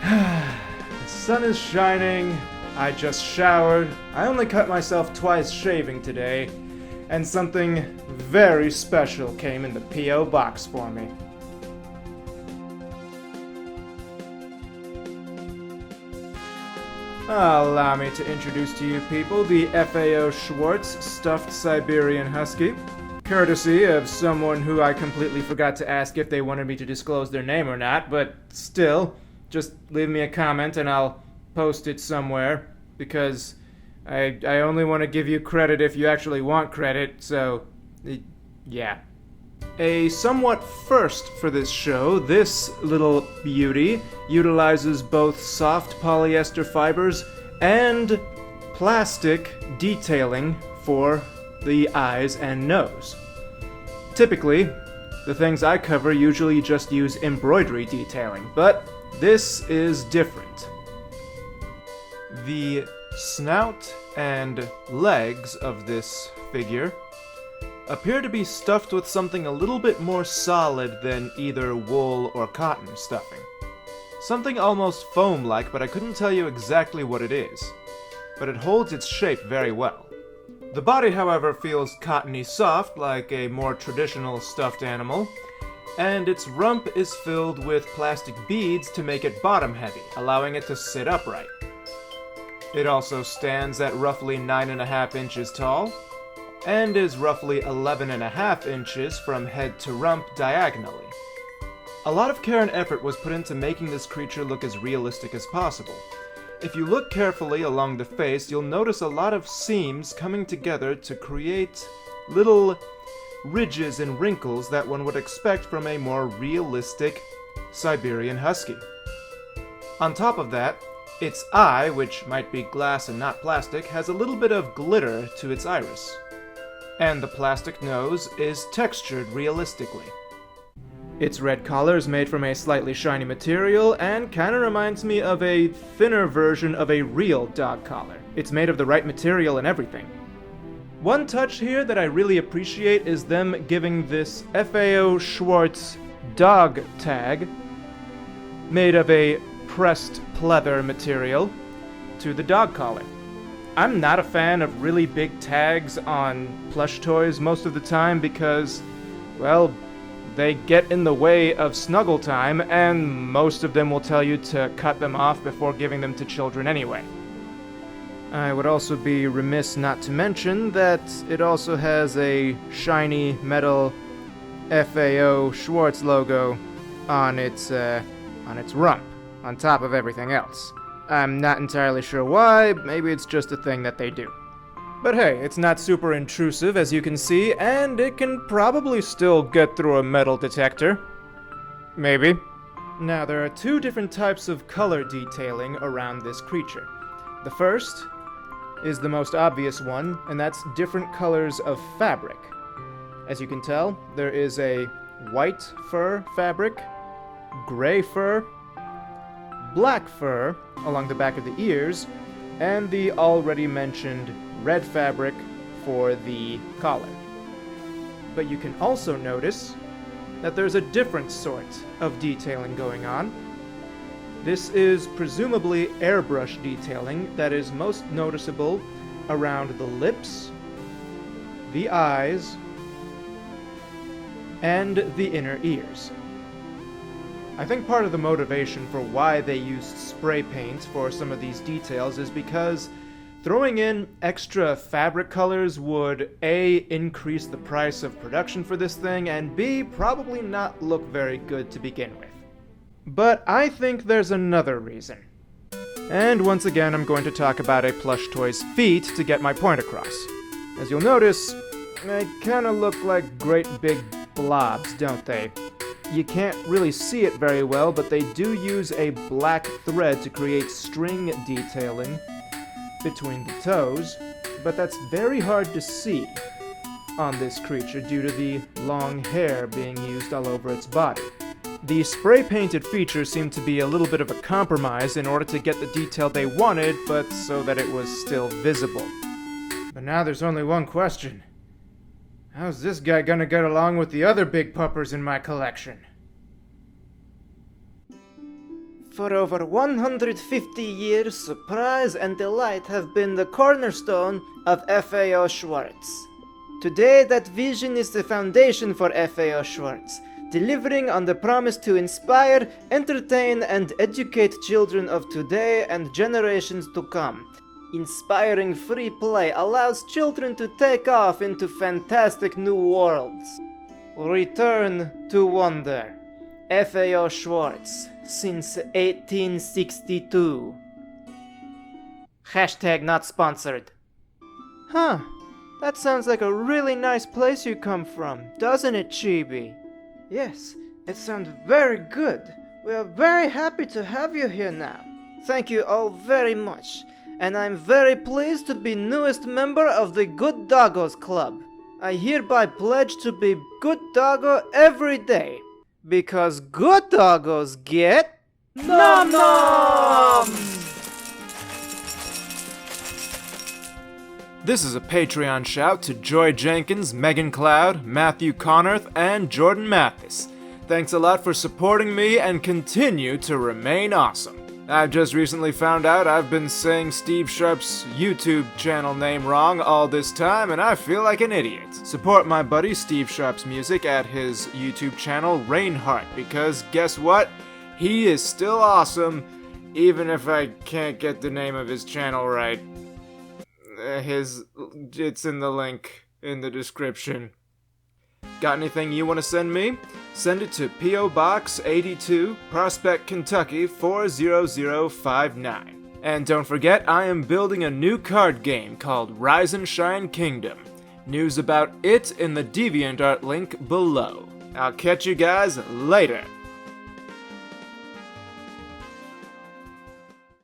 The sun is shining. I just showered. I only cut myself twice shaving today. And something very special came in the P.O. box for me. Allow me to introduce to you people the FAO Schwarz stuffed Siberian Husky. Courtesy of someone who I completely forgot to ask if they wanted me to disclose their name or not, but still, just leave me a comment and I'll post it somewhere, because I only want to give you credit if you actually want credit, so yeah. A somewhat first for this show, this little beauty utilizes both soft polyester fibers and plastic detailing for the eyes and nose. Typically, the things I cover usually just use embroidery detailing, but this is different. The snout and legs of this figure appear to be stuffed with something a little bit more solid than either wool or cotton stuffing. Something almost foam-like, but I couldn't tell you exactly what it is. But it holds its shape very well. The body, however, feels cottony soft, like a more traditional stuffed animal, and its rump is filled with plastic beads to make it bottom-heavy, allowing it to sit upright. It also stands at roughly 9.5 inches tall, and is roughly 11.5 inches from head to rump diagonally. A lot of care and effort was put into making this creature look as realistic as possible. If you look carefully along the face, you'll notice a lot of seams coming together to create little ridges and wrinkles that one would expect from a more realistic Siberian Husky. On top of that, its eye, which might be glass and not plastic, has a little bit of glitter to its iris. And the plastic nose is textured realistically. Its red collar is made from a slightly shiny material and kinda reminds me of a thinner version of a real dog collar. It's made of the right material and everything. One touch here that I really appreciate is them giving this FAO Schwarz dog tag, made of a pressed pleather material, to the dog collar. I'm not a fan of really big tags on plush toys most of the time because, well, they get in the way of snuggle time, and most of them will tell you to cut them off before giving them to children anyway. I would also be remiss not to mention that it also has a shiny metal FAO Schwarz logo on its rump, on top of everything else. I'm not entirely sure why, maybe it's just a thing that they do. But hey, it's not super intrusive, as you can see, and it can probably still get through a metal detector. Maybe. Now, there are two different types of color detailing around this creature. The first is the most obvious one, and that's different colors of fabric. As you can tell, there is a white fur fabric, gray fur, black fur along the back of the ears, and the already mentioned red fabric for the collar. But you can also notice that there's a different sort of detailing going on. This is presumably airbrush detailing that is most noticeable around the lips, the eyes, and the inner ears. I think part of the motivation for why they used spray paint for some of these details is because throwing in extra fabric colors would A, increase the price of production for this thing, and B, probably not look very good to begin with. But I think there's another reason. And once again, I'm going to talk about a plush toy's feet to get my point across. As you'll notice, they kinda look like great big blobs, don't they? You can't really see it very well, but they do use a black thread to create string detailing between the toes, but that's very hard to see on this creature due to the long hair being used all over its body. The spray-painted features seem to be a little bit of a compromise in order to get the detail they wanted, but so that it was still visible. But now there's only one question. How's this guy gonna get along with the other big puppers in my collection? For over 150 years, surprise and delight have been the cornerstone of FAO Schwarz. Today, that vision is the foundation for FAO Schwarz, delivering on the promise to inspire, entertain, and educate children of today and generations to come. Inspiring free play allows children to take off into fantastic new worlds. Return to wonder. FAO Schwarz, since 1862. Hashtag not sponsored. Huh, that sounds like a really nice place you come from, doesn't it, Chibi? Yes, it sounds very good. We are very happy to have you here now. Thank you all very much, and I'm very pleased to be newest member of the Good Doggos Club. I hereby pledge to be good doggo every day, because good doggos get nom noms! This is a Patreon shout to Joy Jenkins, Megan Cloud, Matthew Connorth, and Jordan Mathis. Thanks a lot for supporting me and continue to remain awesome. I've just recently found out I've been saying Steve Sharp's YouTube channel name wrong all this time, and I feel like an idiot. Support my buddy Steve Sharp's music at his YouTube channel, Reinhardt, because guess what? He is still awesome, even if I can't get the name of his channel right. It's in the link in the description. Got anything you want to send me? Send it to P.O. Box 82, Prospect, Kentucky 40059. And don't forget, I am building a new card game called Rise and Shine Kingdom. News about it in the DeviantArt link below. I'll catch you guys later.